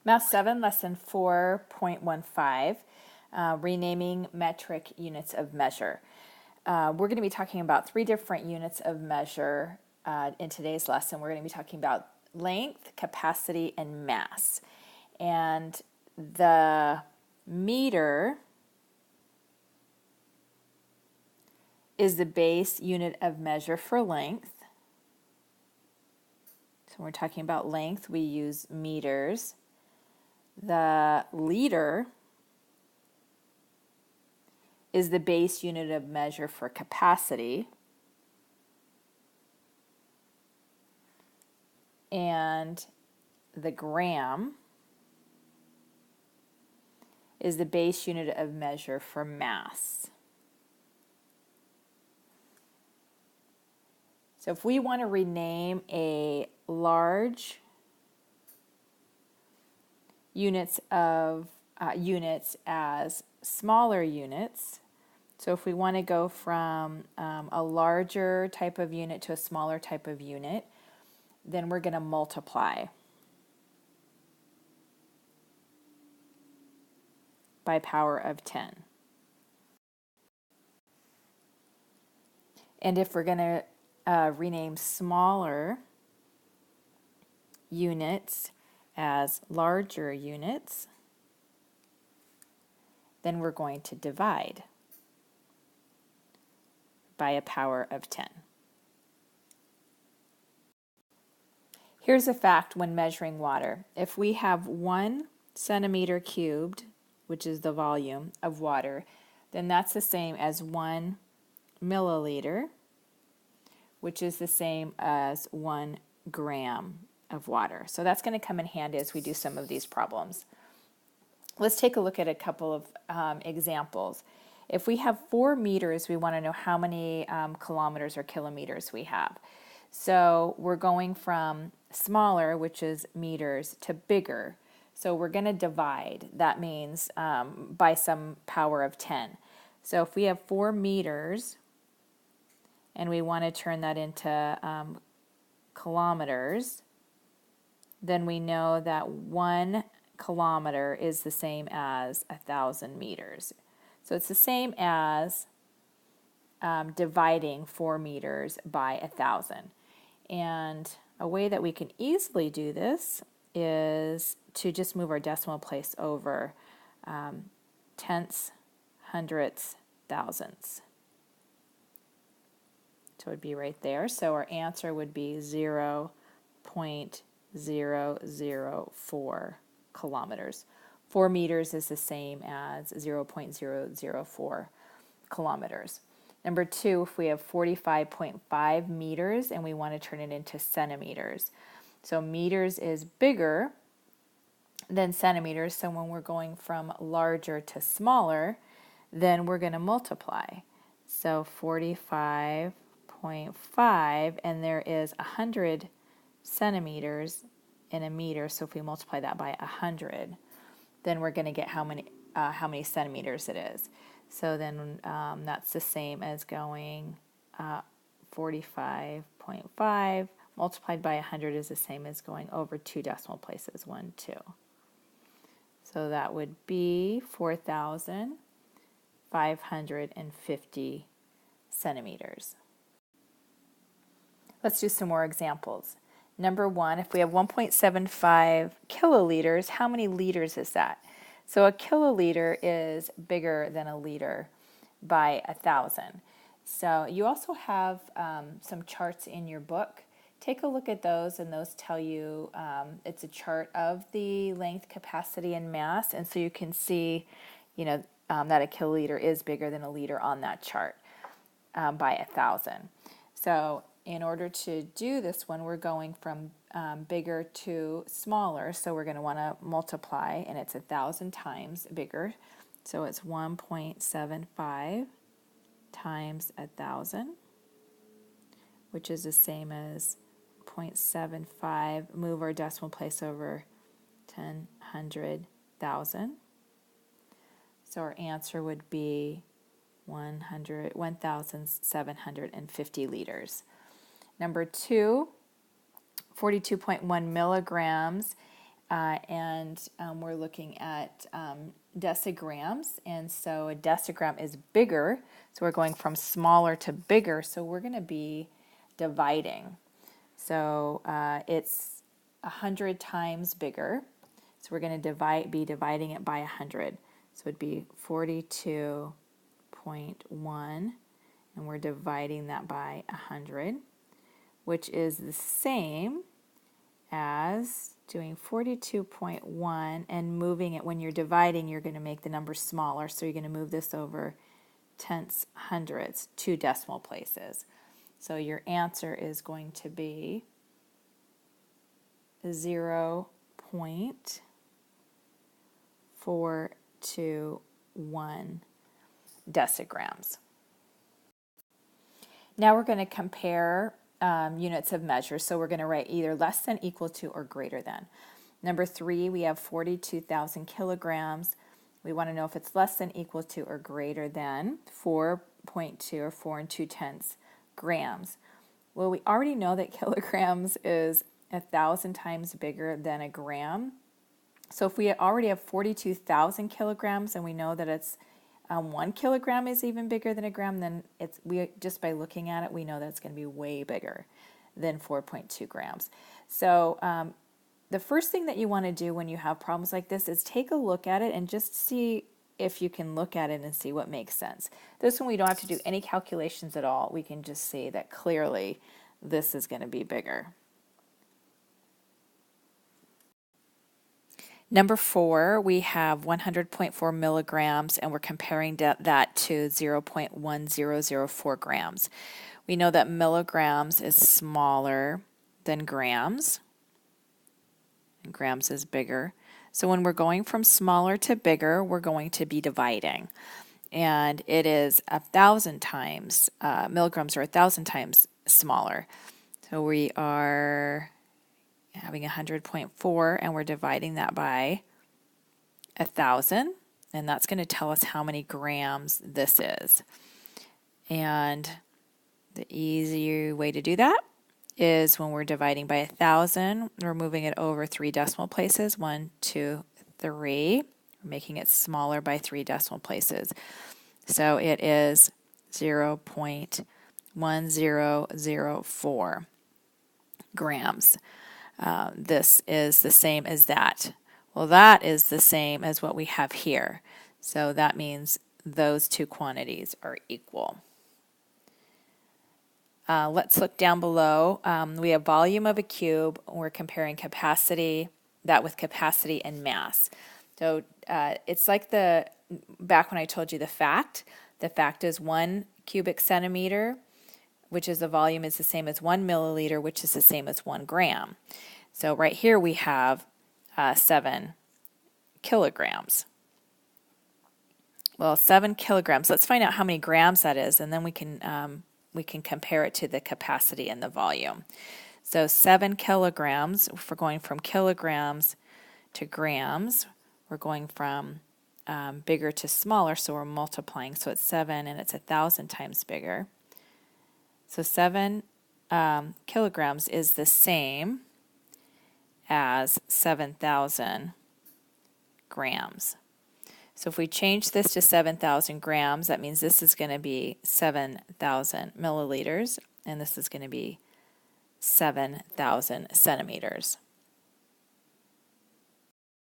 Math 7, Lesson 4.15, renaming metric units of measure. We're going to be talking about 3 different units of measure in today's lesson. We're going to be talking about length, capacity, and mass. And the meter is the base unit of measure for length. So when we're talking about length, we use meters. The liter is the base unit of measure for capacity. And the gram is the base unit of measure for mass. So if we want to rename a large units as smaller units, so if we want to go from a larger type of unit to a smaller type of unit, then we're going to multiply by power of 10. And if we're going to rename smaller units as larger units, then we're going to divide by a power of 10. Here's a fact when measuring water. If we have 1 centimeter cubed, which is the volume of water, then that's the same as 1 milliliter, which is the same as 1 gram of water. So that's going to come in handy as we do some of these problems. Let's take a look at a couple of examples. If we have 4 meters, we want to know how many kilometers or kilometers we have. So we're going from smaller, which is meters, to bigger. So we're going to divide. That means by some power of 10. So if we have 4 meters and we want to turn that into kilometers, then we know that 1 kilometer is the same as 1,000 meters. So it's the same as dividing 4 meters by 1,000. And a way that we can easily do this is to just move our decimal place over tenths, hundredths, thousandths. So it would be right there. So our answer would be 0.004 kilometers. 4 meters is the same as 0.004 kilometers. Number 2, if we have 45.5 meters and we want to turn it into centimeters. So meters is bigger than centimeters, so when we're going from larger to smaller, then we're going to multiply. So 45.5, and there is 100 centimeters in a meter, so if we multiply that by 100, then we're going to get how many centimeters it is. So then that's the same as going 45.5 multiplied by 100 is the same as going over 2 decimal places, 1, 2. So that would be 4,550 centimeters. Let's do some more examples. Number 1, if we have 1.75 kiloliters, how many liters is that? So a kiloliter is bigger than a liter by 1,000. So you also have some charts in your book. Take a look at those, and those tell you it's a chart of the length, capacity, and mass, and so you can see, that a kiloliter is bigger than a liter on that chart by 1,000. So in order to do this one, we're going from bigger to smaller, so we're going to want to multiply, and it's 1,000 times bigger. So it's 1.75 times 1,000, which is the same as 0.75, move our decimal place over 10, 100, 1,000. So our answer would be 1,750 liters. Number 2, 42.1 milligrams we're looking at decigrams, and so a decigram is bigger, so we're going from smaller to bigger, so we're going to be dividing. So it's 100 times bigger, so we're going to be dividing it by 100. So it'd be 42.1, and we're dividing that by 100, which is the same as doing 42.1 and moving it. When you're dividing, you're going to make the number smaller, so you're going to move this over tenths, hundredths, 2 decimal places. So your answer is going to be 0.421 decigrams. Now we're going to compare units of measure. So we're going to write either less than, equal to, or greater than. Number 3, we have 42,000 kilograms. We want to know if it's less than, equal to, or greater than 4.2 or 4 2/10 grams. Well, we already know that kilograms is 1,000 times bigger than a gram. So if we already have 42,000 kilograms and we know that it's 1 kilogram is even bigger than a gram, then we just by looking at it, we know that it's going to be way bigger than 4.2 grams. So the first thing that you want to do when you have problems like this is take a look at it and just see if you can look at it and see what makes sense. This one we don't have to do any calculations at all. We can just see that clearly this is going to be bigger. Number 4, we have 100.4 milligrams, and we're comparing that to 0.1004 grams. We know that milligrams is smaller than grams, and grams is bigger. So when we're going from smaller to bigger, we're going to be dividing. And it is 1,000 times, milligrams are 1,000 times smaller. So we are having 100.4, and we're dividing that by 1,000, and that's going to tell us how many grams this is. And the easy way to do that is when we're dividing by 1,000, we're moving it over 3 decimal places, 1, 2, 3. We're making it smaller by 3 decimal places. So it is 0.1004 grams. This is the same as that. Well, that is the same as what we have here. So that means those two quantities are equal. Let's look down below. We have volume of a cube. We're comparing that with capacity and mass. So it's like back when I told you the fact. The fact is 1 cubic centimeter, which is the volume, is the same as 1 milliliter, which is the same as 1 gram. So right here we have 7 kilograms. Well, 7 kilograms. Let's find out how many grams that is, and then we can compare it to the capacity and the volume. So 7 kilograms, if we're going from kilograms to grams, we're going from bigger to smaller, so we're multiplying. So it's 7, and it's 1,000 times bigger. So 7 kilograms is the same as 7,000 grams. So if we change this to 7,000 grams, that means this is going to be 7,000 milliliters, and this is going to be 7,000 centimeters.